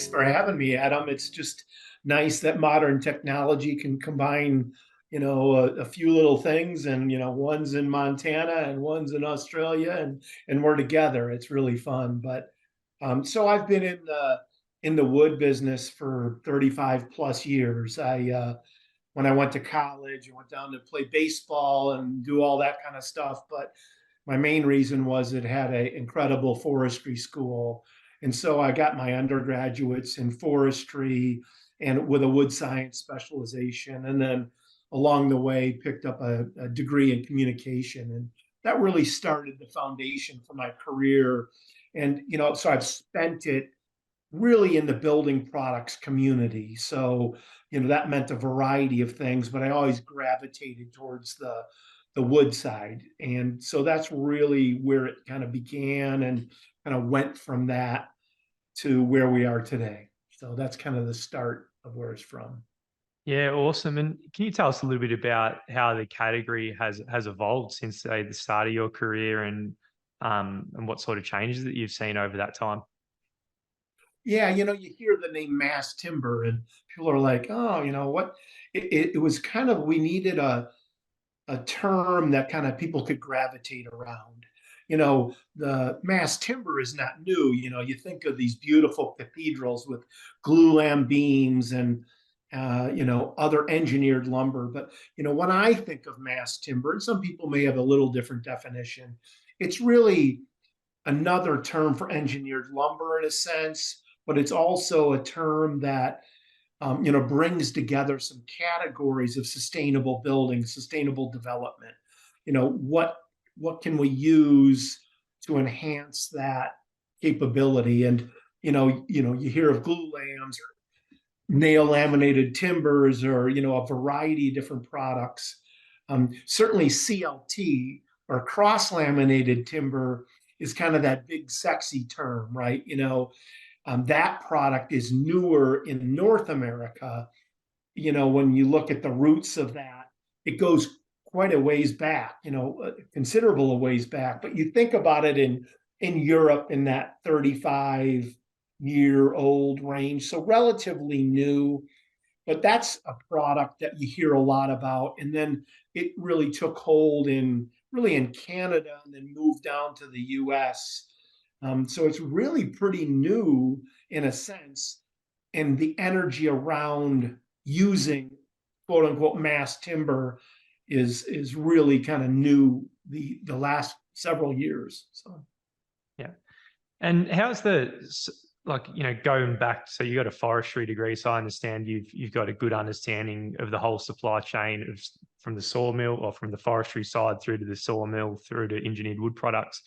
Thanks for having me, Adam. It's just nice that modern technology can combine, a few little things, and one's in Montana and one's in Australia, and we're together. It's really fun. But so I've been in the wood business for 35 plus years. When I went to college, I went down to play baseball and do all that kind of stuff. But my main reason was it had an incredible forestry school. And so I got my undergraduates in forestry and with a wood science specialization. And then along the way, picked up a degree in communication. And that really started the foundation for my career. And, so I've spent it really in the building products community. So, that meant a variety of things, but I always gravitated towards the wood side. And so that's really where it kind of began and kind of went from that to where we are today. So that's kind of the start of where it's from. Yeah, awesome. And can you tell us a little bit about how the category has evolved since, say, the start of your career, and what sort of changes that you've seen over that time? Yeah, you hear the name mass timber, and people are like, oh, what? It was kind of, we needed a term that kind of people could gravitate around. The mass timber is not new. You think of these beautiful cathedrals with glulam beams and other engineered lumber. But when I think of mass timber, and some people may have a little different definition, it's really another term for engineered lumber in a sense, but it's also a term that brings together some categories of sustainable building, sustainable development. What can we use to enhance that capability? And you hear of glulams or nail laminated timbers, or a variety of different products. Certainly CLT, or cross laminated timber, is kind of that big sexy term, right? That product is newer in North America. When you look at the roots of that, it goes quite a ways back, a considerable a ways back. But you think about it in Europe, in that 35-year-old range, so relatively new. But that's a product that you hear a lot about. And then it really took hold in Canada, and then moved down to the US. So it's really pretty new in a sense. And the energy around using quote unquote mass timber is really kind of new the last several years. So Yeah. And how's going back, so you got a forestry degree, so I understand you've got a good understanding of the whole supply chain from the sawmill, or from the forestry side through to the sawmill, through to engineered wood products.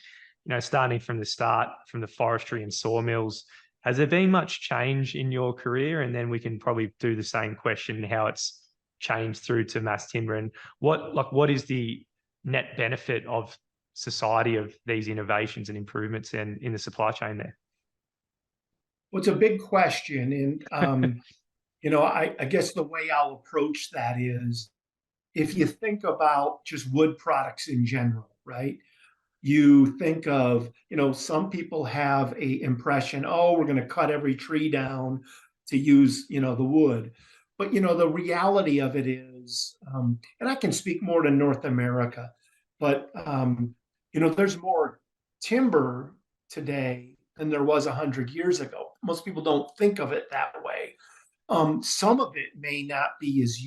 Starting from the start, from the forestry and sawmills, has there been much change in your career? And then we can probably do the same question, how it's changed through to mass timber, and what is the net benefit of society of these innovations and improvements in the supply chain there? well, it's a big question. And I guess the way I'll approach that is, if you think about just wood products in general, right? You think of, some people have a impression, oh, we're going to cut every tree down to use, the wood. But, the reality of it is, and I can speak more to North America, but, there's more timber today than there was 100 years ago. Most people don't think of it that way. Some of it may not be as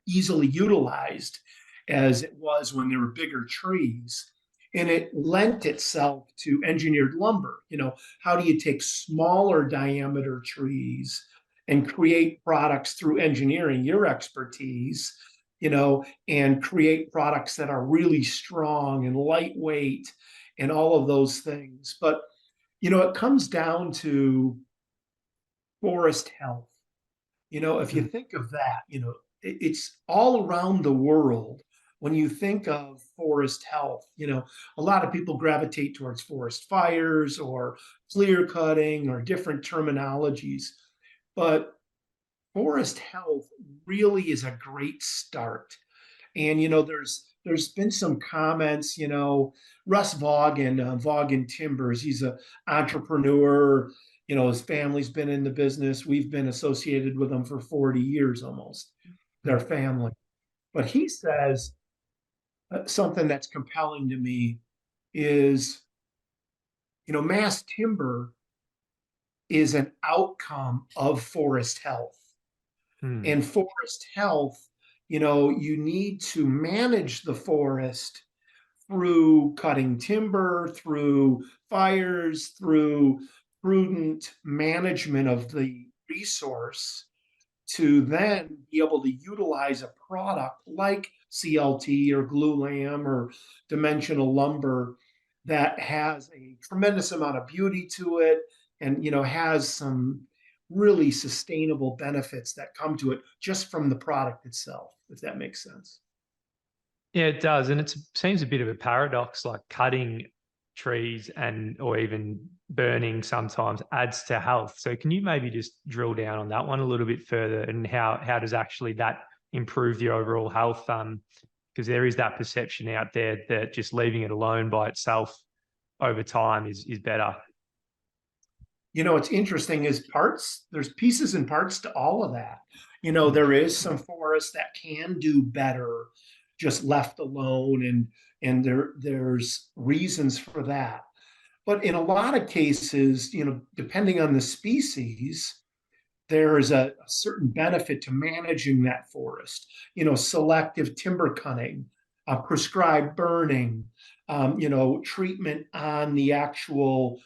easily utilized as it was when there were bigger trees. And it lent itself to engineered lumber. How do you take smaller diameter trees and create products through engineering, your expertise, and create products that are really strong and lightweight and all of those things. But, it comes down to forest health. If you think of that, it's all around the world. When you think of forest health, a lot of people gravitate towards forest fires or clear cutting or different terminologies. But forest health really is a great start. And there's been some comments. Russ Vaughan, Vaughan Timbers, he's an entrepreneur, his family's been in the business. We've been associated with them for 40 years almost, their Mm. family. But he says something that's compelling to me is, mass timber is an outcome of forest health. Mm. And forest health, you need to manage the forest through cutting timber, through fires, through prudent management of the resource to then be able to utilize a product like CLT or glulam or dimensional lumber that has a tremendous amount of beauty to it and has some really sustainable benefits that come to it just from the product itself, if that makes sense. Yeah, it does. And it seems a bit of a paradox, like cutting trees or even burning sometimes adds to health. So can you maybe just drill down on that one a little bit further, and how does actually that improve the overall health? Because there is that perception out there that just leaving it alone by itself over time is better. What's interesting is there's pieces and parts to all of that. Mm. There is some forest that can do better just left alone, and there's reasons for that. But in a lot of cases, depending on the species, there is a certain benefit to managing that forest. Selective timber cutting, prescribed burning, treatment on the actual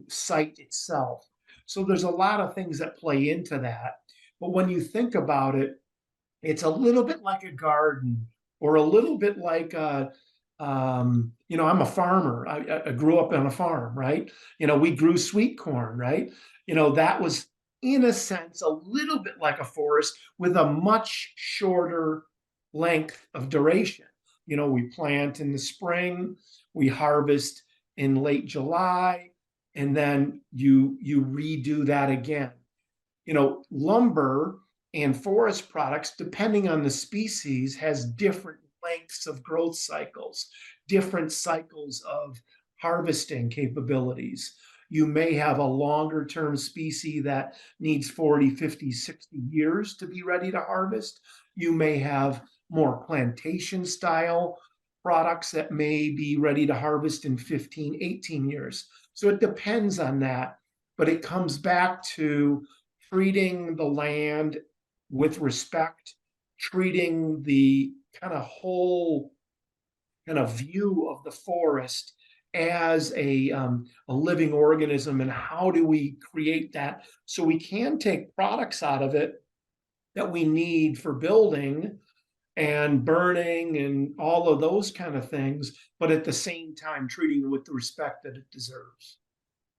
site itself. So there's a lot of things that play into that. But when you think about it, it's a little bit like a garden or a little bit like I'm a farmer. I grew up on a farm, right? We grew sweet corn, right? That was in a sense a little bit like a forest with a much shorter length of duration. We plant in the spring, we harvest in late July, and then you redo that again. Lumber and forest products, depending on the species, has different lengths of growth cycles, different cycles of harvesting capabilities. You may have a longer term species that needs 40, 50, 60 years to be ready to harvest. You may have more plantation style products that may be ready to harvest in 15, 18 years. So it depends on that, but it comes back to treating the land with respect, treating the kind of whole kind of view of the forest as a living organism, and how do we create that so we can take products out of it that we need for building and burning and all of those kind of things, but at the same time treating it with the respect that it deserves.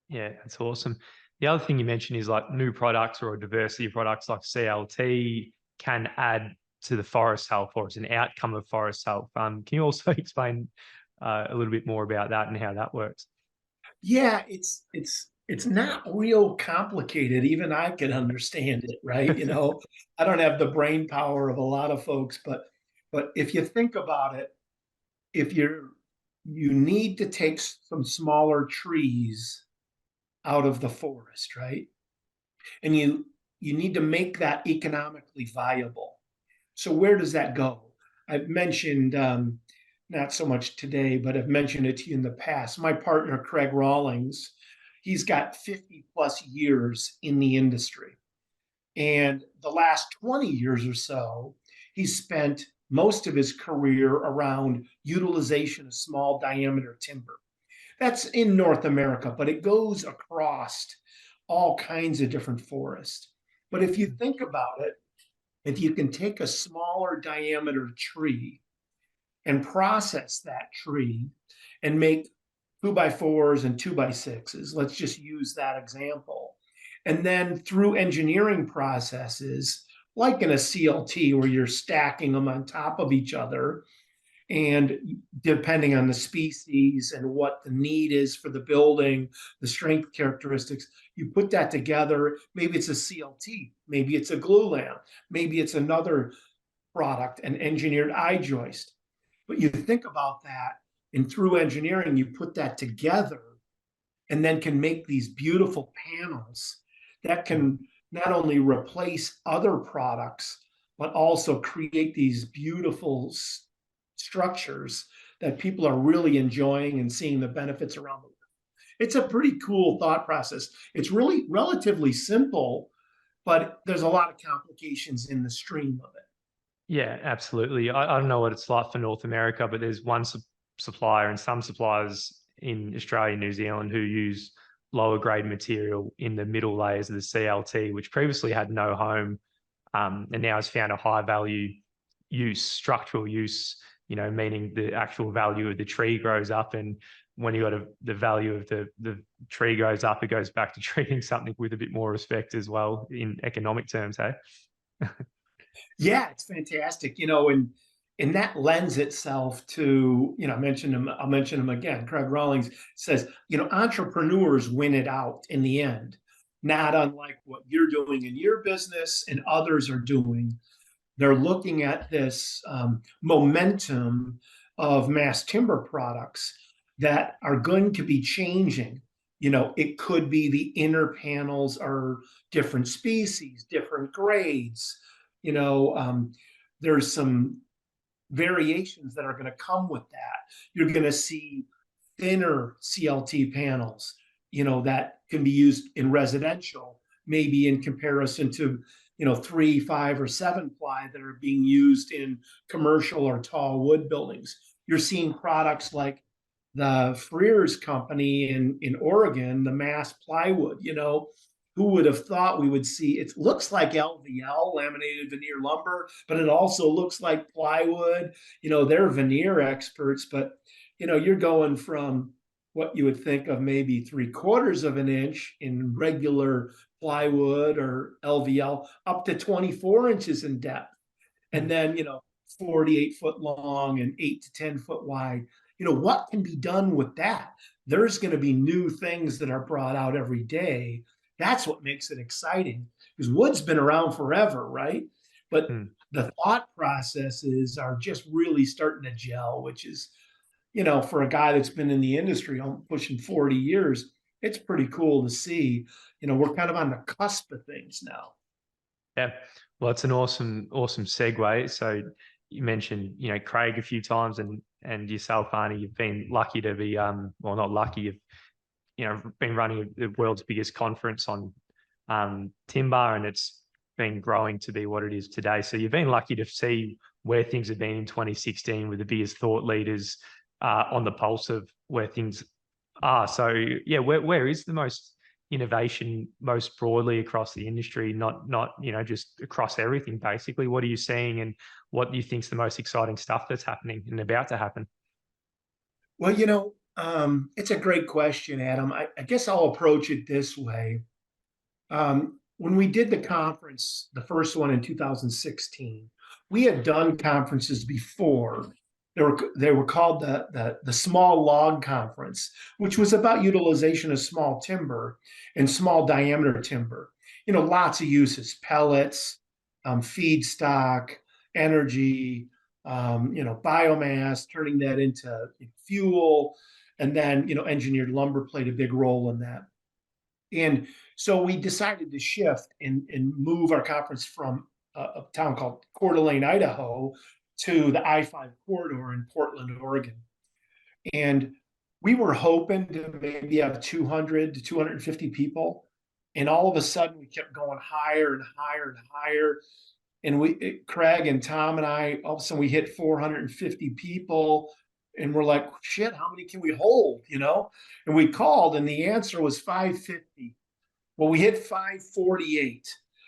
Yeah, that's awesome. The other thing you mentioned is like new products or a diversity of products like CLT can add to the forest health, or it's an outcome of forest health. Can you also explain a little bit more about that and how that works? Yeah, it's not real complicated. Even I can understand it, right? I don't have the brain power of a lot of folks, but if you think about it, if you need to take some smaller trees out of the forest, right? And you need to make that economically viable. So where does that go? I've mentioned not so much today, but I've mentioned it to you in the past. My partner, Craig Rawlings, he's got 50 plus years in the industry. And the last 20 years or so, he's spent most of his career around utilization of small diameter timber. That's in North America, but it goes across all kinds of different forests. But if you think about it, if you can take a smaller diameter tree and process that tree and make 2x4s and 2x6s, let's just use that example. And then through engineering processes, like in a CLT where you're stacking them on top of each other, and depending on the species and what the need is for the building, the strength characteristics, you put that together. Maybe it's a CLT, maybe it's a glulam, maybe it's another product, an engineered I-joist. But you think about that, and through engineering, you put that together, and then can make these beautiful panels that can not only replace other products, but also create these beautiful structures that people are really enjoying and seeing the benefits around the world. It's a pretty cool thought process. It's really relatively simple, but there's a lot of complications in the stream of it. Yeah, absolutely. I don't know what it's like for North America, but there's one supplier and some suppliers in Australia and New Zealand who use lower grade material in the middle layers of the CLT, which previously had no home, and now has found a high value use, structural use, meaning the actual value of the tree grows up. And when you got the value of the tree goes up, it goes back to treating something with a bit more respect as well in economic terms, hey? Yeah, it's fantastic, and that lends itself to, I mentioned him, I'll mention him again. Craig Rawlings says, entrepreneurs win it out in the end, not unlike what you're doing in your business and others are doing. They're looking at this momentum of mass timber products that are going to be changing. It could be the inner panels are different species, different grades. There's some variations that are going to come with that. You're going to see thinner CLT panels, that can be used in residential, maybe in comparison to, 3, 5, or 7 ply that are being used in commercial or tall wood buildings. You're seeing products like the Freers company in Oregon, the mass plywood, who would have thought we would see, it looks like LVL, laminated veneer lumber, but it also looks like plywood. They're veneer experts, but you're going from what you would think of maybe 3/4 of an inch in regular plywood or LVL up to 24 inches in depth. And then, 48-foot long and 8 to 10 foot wide. What can be done with that? There's going to be new things that are brought out every day. That's what makes it exciting, because wood's been around forever, right? But the thought processes are just really starting to gel, which is, for a guy that's been in the industry pushing 40 years, it's pretty cool to see. We're kind of on the cusp of things now. Yeah, well, it's an awesome segue. So you mentioned, Craig a few times, and yourself, Arnie. You've been lucky to be, well, not lucky. You've, been running the world's biggest conference on timber, and it's been growing to be what it is today. So you've been lucky to see where things have been in 2016 with the biggest thought leaders on the pulse of where things are. So yeah, where is the most innovation most broadly across the industry, not just across everything, basically? What are you seeing, and what do you think is the most exciting stuff that's happening and about to happen? Well, it's a great question, Adam. I guess I'll approach it this way. When we did the conference, the first one in 2016, we had done conferences before. They were called the Small Log Conference, which was about utilization of small timber and small diameter timber. Lots of uses: pellets, feedstock, energy, biomass, turning that into fuel, and then engineered lumber played a big role in that. And so we decided to shift and move our conference from a town called Coeur d'Alene, Idaho, to the I-5 corridor in Portland, Oregon. And we were hoping to maybe have 200 to 250 people. And all of a sudden, we kept going higher and higher and higher. And Craig and Tom and I, all of a sudden, we hit 450 people. And we're like, shit, how many can we hold? And we called, and the answer was 550. Well, we hit 548.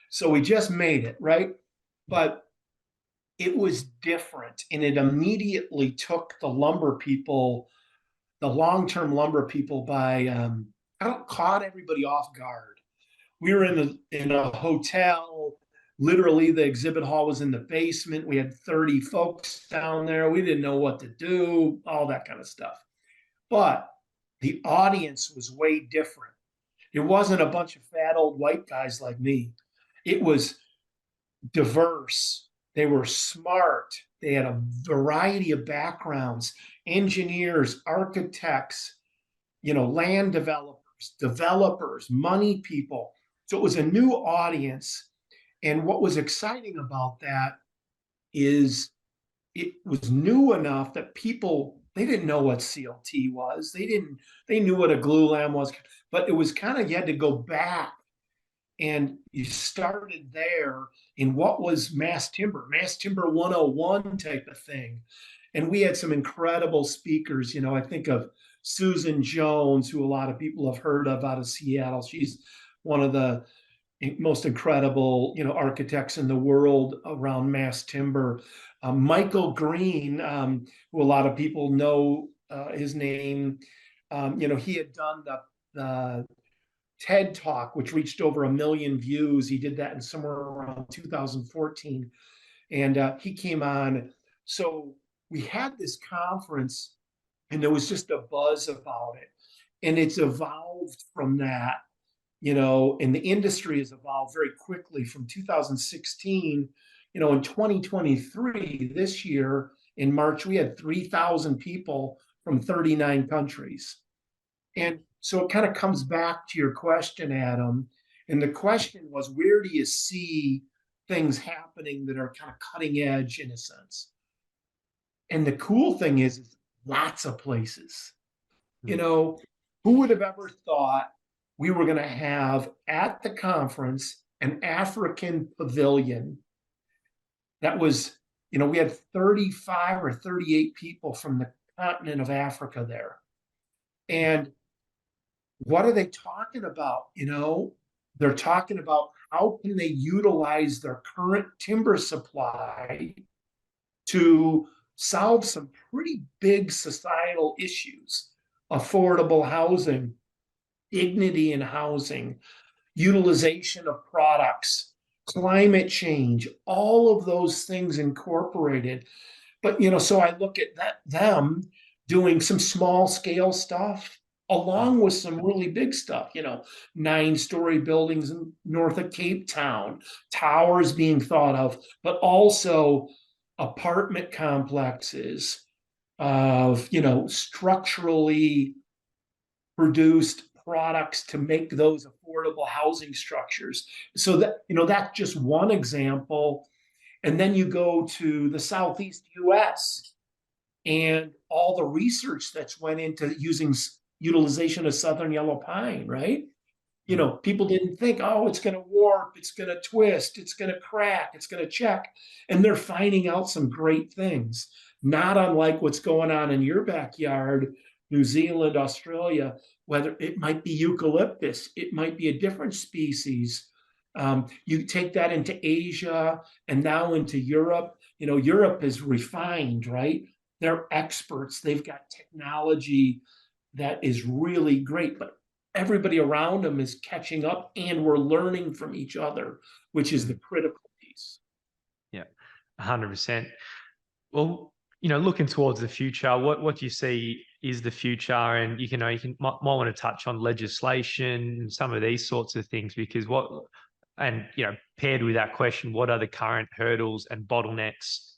So we just made it, right? But it was different. And it immediately took the lumber people, the long-term lumber people, by caught everybody off guard. We were in a hotel. Literally, the exhibit hall was in the basement. We had 30 folks down there. We didn't know what to do, all that kind of stuff. But the audience was way different. It wasn't a bunch of fat old white guys like me. It was diverse. They were smart. They had a variety of backgrounds: engineers, architects, land developers, developers, money people. So it was a new audience. And what was exciting about that is it was new enough that people, they didn't know what CLT was. They knew what a glue lamb was, but it was kind of, you had to go back and you started there in what was mass timber 101 type of thing. And we had some incredible speakers. I think of Susan Jones, who a lot of people have heard of out of Seattle. She's one of the most incredible, architects in the world around mass timber. Michael Green, who a lot of people know his name. He had done the TED Talk, which reached over 1 million views. He did that in somewhere around 2014, and he came on. So we had this conference, and there was just a buzz about it, and it's evolved from that. And the industry has evolved very quickly from 2016. In 2023, this year in March, we had 3,000 people from 39 countries. And so it kind of comes back to your question, Adam. And the question was, where do you see things happening that are kind of cutting edge in a sense? And the cool thing is lots of places. Who would have ever thought we were going to have at the conference an African pavilion that was, we had 35 or 38 people from the continent of Africa there. And what are they talking about? They're talking about how can they utilize their current timber supply to solve some pretty big societal issues: affordable housing, dignity in housing, utilization of products, climate change, all of those things incorporated. But, so I look at them doing some small scale stuff along with some really big stuff, 9-story buildings north of Cape Town, towers being thought of, but also apartment complexes of, structurally produced products to make those affordable housing structures. So that's just one example. And then you go to the Southeast US and all the research that's went into utilization of southern yellow pine, right? People didn't think, oh, it's going to warp, it's going to twist, it's going to crack, it's going to check. And they're finding out some great things, not unlike what's going on in your backyard, New Zealand, Australia, whether it might be eucalyptus, it might be a different species. You take that into Asia and now into Europe. Europe is refined, right? They're experts. They've got technology that is really great, but everybody around them is catching up and we're learning from each other, which is the critical piece. Yeah, 100%. Well, looking towards the future, what do you see is the future? And you might want to touch on legislation and some of these sorts of things, because paired with that question, what are the current hurdles and bottlenecks,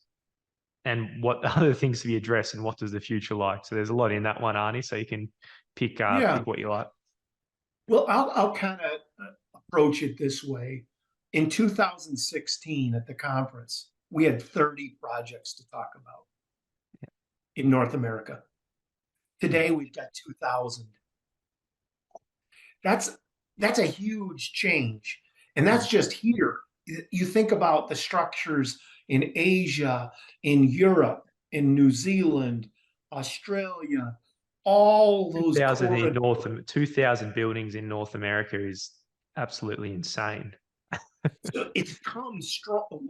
and what other things to be addressed, and what does the future like? So there's a lot in that one, Arnie. So you can pick what you like. Well, I'll kind of approach it this way. In 2016 at the conference, we had 30 projects to talk about in North America. Today we've got 2,000. That's a huge change. And that's just here. You think about the structures in Asia, in Europe, in New Zealand, Australia, all those 2,000 buildings in North America is absolutely insane. So it's come strong,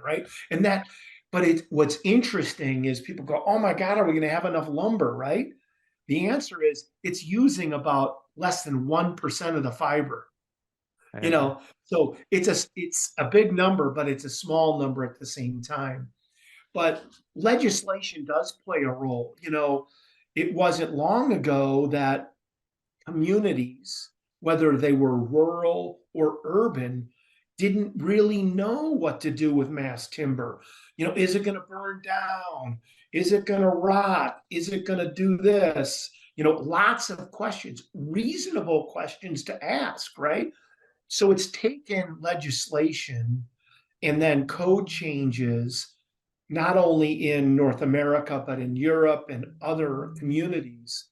right? But what's interesting is people go, oh my God, are we going to have enough lumber, right? The answer is it's using about less than 1% of the fiber. So it's a big number, but it's a small number at the same time. But legislation does play a role. It wasn't long ago that communities, whether they were rural or urban, didn't really know what to do with mass timber. Is it going to burn down? Is it going to rot? Is it going to do this? lots of questions, reasonable questions to ask, right? So it's taken legislation and then code changes, not only in North America, but in Europe and other communities,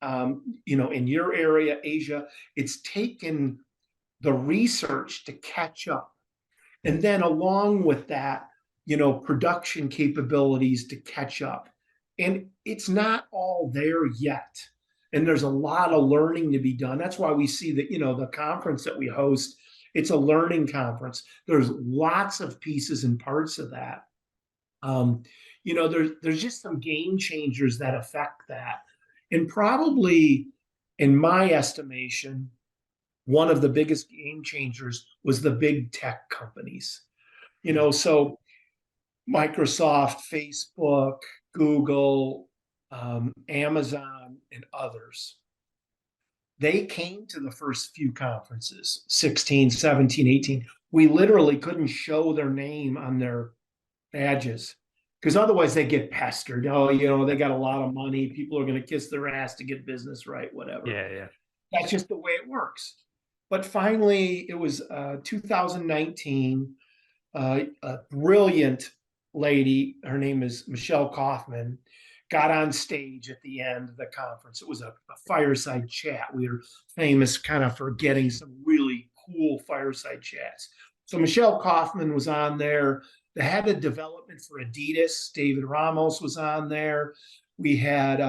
in your area, Asia. It's taken the research to catch up. And then along with that, production capabilities to catch up. And it's not all there yet. And there's a lot of learning to be done. That's why we see that, the conference that we host, it's a learning conference. There's lots of pieces and parts of that. There's just some game changers that affect that. And probably, in my estimation, one of the biggest game changers was the big tech companies. So Microsoft, Facebook, Google, Amazon, and others. They came to the first few conferences, 16, 17, 18. We literally couldn't show their name on their badges because otherwise they get pestered. Oh, they got a lot of money. People are going to kiss their ass to get business right, whatever. Yeah. That's just the way it works. But finally, it was 2019. A brilliant lady, her name is Michelle Kaufman, got on stage at the end of the conference. It was a fireside chat. We were famous kind of for getting some really cool fireside chats. So Michelle Kaufman was on there. The head of development for Adidas, David Ramos, was on there. We had,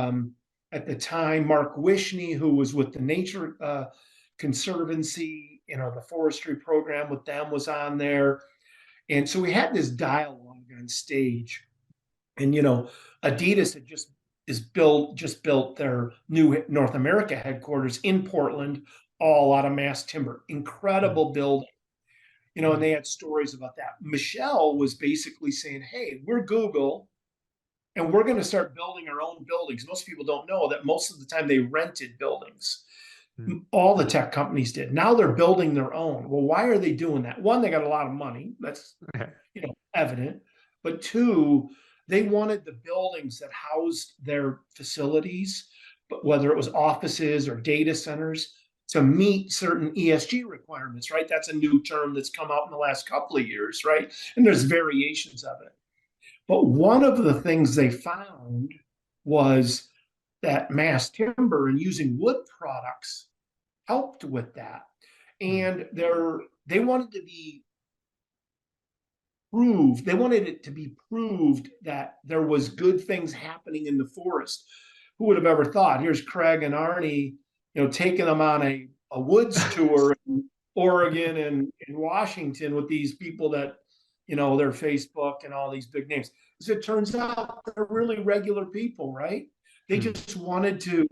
at the time, Mark Wishney, who was with the Nature Conservancy, the forestry program with them, was on there. And so we had this dialogue on stage. And, Adidas had just built their new North America headquarters in Portland, all out of mass timber. Incredible building. And they had stories about that. Michelle was basically saying, hey, we're Google, and we're going to start building our own buildings. Most people don't know that most of the time they rented buildings. All the tech companies did. Now they're building their own. Well, why are they doing that? One, they got a lot of money. That's evident. But two, they wanted the buildings that housed their facilities, but whether it was offices or data centers, to meet certain ESG requirements, right? That's a new term that's come out in the last couple of years, right? And there's variations of it. But one of the things they found was that mass timber and using wood products helped with that. And they wanted to be proved, they wanted it to be proved that there was good things happening in the forest. Who would have ever thought? Here's Craig and Arnie, taking them on a woods tour in Oregon and in Washington with these people that, their Facebook and all these big names. As it turns out, they're really regular people, right? They just wanted to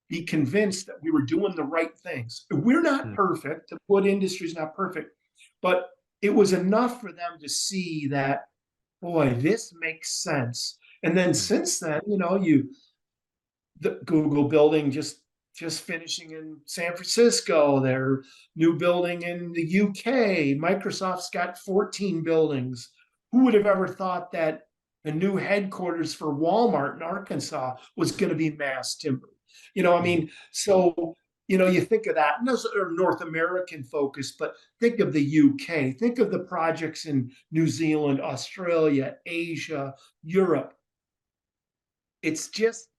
be convinced that we were doing the right things. We're not perfect. The wood industry is not perfect, but it was enough for them to see that, boy, this makes sense. And then since then, the Google building just finishing in San Francisco, their new building in the UK. Microsoft's got 14 buildings. Who would have ever thought that the new headquarters for Walmart in Arkansas was going to be mass timber? So, you think of that, and those are North American focused, but think of the UK, think of the projects in New Zealand, Australia, Asia, Europe. It's just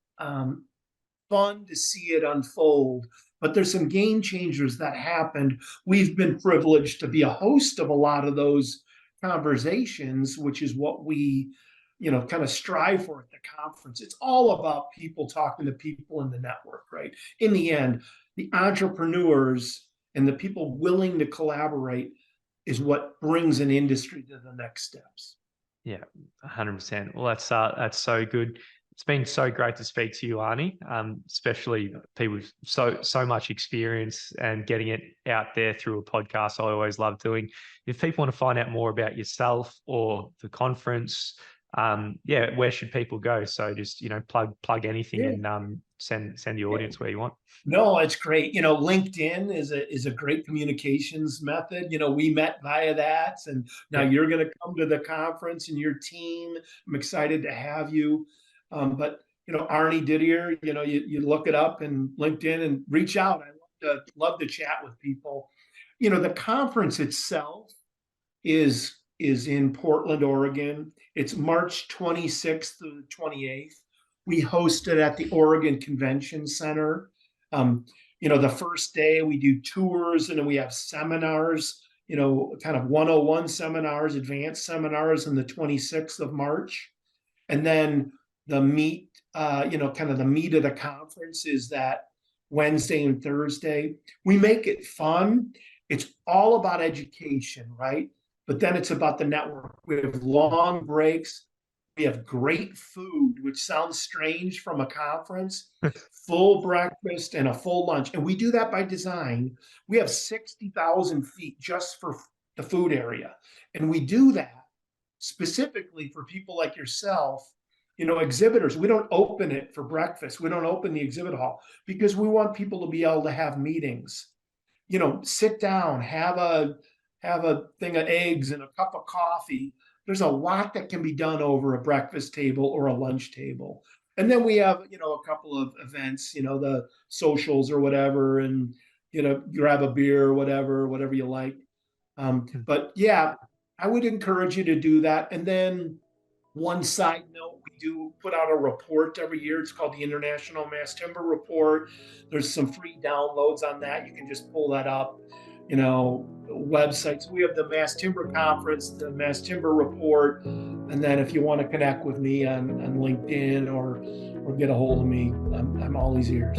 fun to see it unfold, but there's some game changers that happened. We've been privileged to be a host of a lot of those conversations, which is what we kind of strive for at the conference. It's all about people talking to people in the network, right? In the end, the entrepreneurs and the people willing to collaborate is what brings an industry to the next steps. Yeah, 100%. Well, that's so good. It's been so great to speak to you, Arnie, especially people with so much experience and getting it out there through a podcast. I always love doing. If people want to find out more about yourself or the conference, where should people go? So just plug anything and send the audience where you want. No, it's great. LinkedIn is a great communications method. We met via that, and now you're going to come to the conference and your team. I'm excited to have you. But Arnie Dider, you look it up in LinkedIn and reach out. I love to chat with people. The conference itself is in Portland, Oregon. It's March 26th to the 28th. We host it at the Oregon Convention Center. The first day we do tours, and then we have seminars, kind of 101 seminars, advanced seminars on the 26th of March. And then the meat, kind of the meat of the conference is that Wednesday and Thursday. We make it fun. It's all about education, right? But then it's about the network. We have long breaks. We have great food, which sounds strange from a conference, full breakfast and a full lunch. And we do that by design. We have 60,000 feet just for the food area. And we do that specifically for people like yourself, exhibitors. We don't open it for breakfast. We don't open the exhibit hall because we want people to be able to have meetings. Sit down, have a thing of eggs and a cup of coffee. There's a lot that can be done over a breakfast table or a lunch table. And then we have, a couple of events, the socials or whatever, and, grab a beer or whatever you like. But yeah, I would encourage you to do that. And then one side note, we do put out a report every year. It's called the International Mass Timber Report. There's some free downloads on that. You can just pull that up, websites. We have the Mass Timber Conference, the Mass Timber Report. And then if you want to connect with me on LinkedIn or get a hold of me, I'm all ears.